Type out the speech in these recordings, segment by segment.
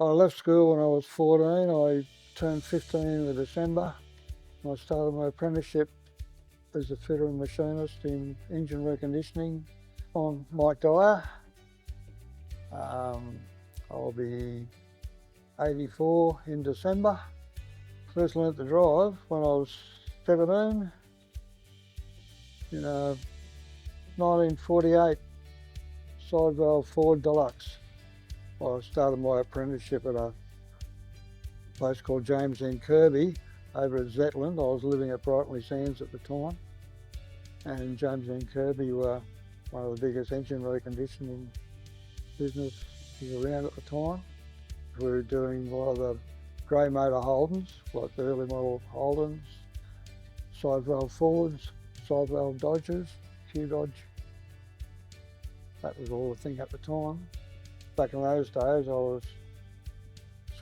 I left school when I was 14. I turned 15 in December. I started my apprenticeship as a fitter and machinist in engine reconditioning on Mike Dyer. I'll be 84 in December. First learnt to drive when I was 17 in a 1948 side valve Ford Deluxe. I started my apprenticeship at a place called James N. Kirby over at Zetland. I was living at Brightley Sands at the time, and James N. Kirby were one of the biggest engine reconditioning businesses around at the time. We were doing a lot of the grey motor Holdens, like the early model Holdens, side valve Fords, side valve Dodges, Q Dodge. That was all the thing at the time. Back in those days, I was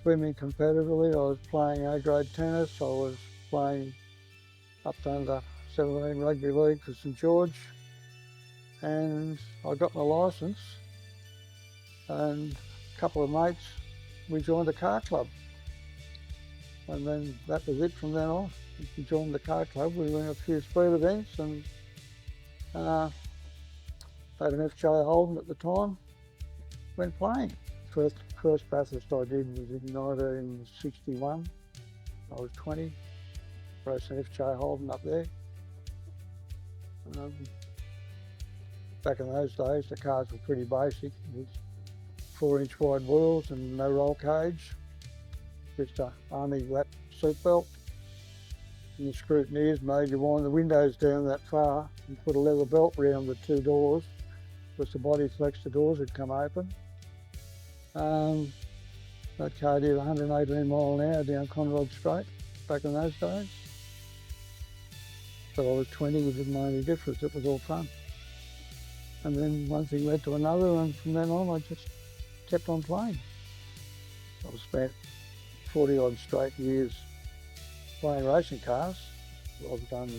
swimming competitively, I was playing A-grade tennis, I was playing up to under 17 rugby league for St George, and I got my licence, and a couple of mates, we joined a car club. And then that was it from then on. We joined the car club, we went a few speed events, and had an FJ Holden at the time, went playing. First Bathurst I did was in 1961. I was 20, raced an FJ Holden up there. Back in those days, the cars were pretty basic, with 4-inch wide wheels and no roll cage, just a army lap seatbelt. And the scrutineers made you wind the windows down that far and put a leather belt round the two doors, because the body flex, the doors would come open. That car did 118 mile an hour down Conrod Straight back in those days. But I was 20, it didn't know any difference, it was all fun. And then one thing led to another, and from then on I just kept on playing. I've spent 40 odd straight years playing racing cars. I've done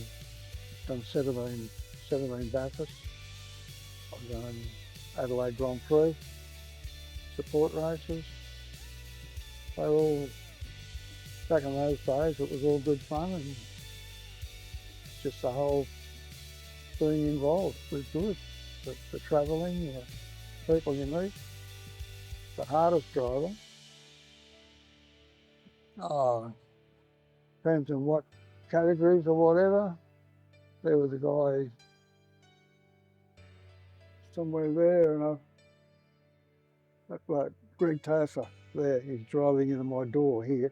17 Bathurst. I've done Adelaide Grand Prix, support races. They were all, back in those days, it was all good fun, and just the whole being involved was good. The travelling, the people you meet, the hardest driver. Depends on what categories or whatever. There was a guy somewhere there, and that bloke, Greg Topher, there, he's driving into my door here.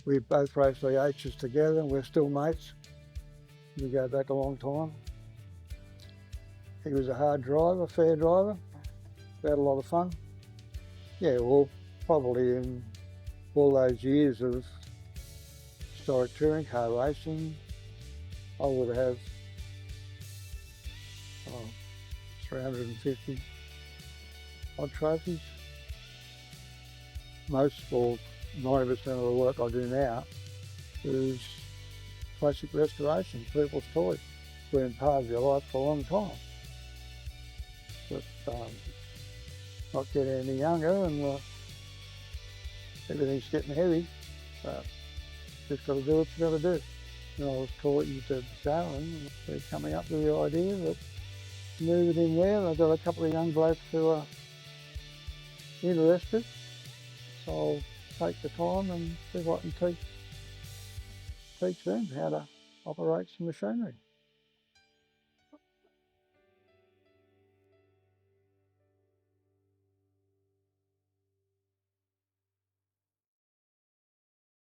We both raced the H's together, and we're still mates. We go back a long time. He was a hard driver, fair driver. We had a lot of fun. Yeah, well, probably in all those years of historic touring car racing, I would have 350 odd trophies. Most, or 90% of the work I do now is classic restoration, people's toys. It's been part of your life for a long time. But not getting any younger, and everything's getting heavy. Just got to do what you got to do. And I was talking to Darren, they're coming up with the idea that move it in there. I've got a couple of young blokes who are interested, so I'll take the time and see what I can teach them how to operate some machinery.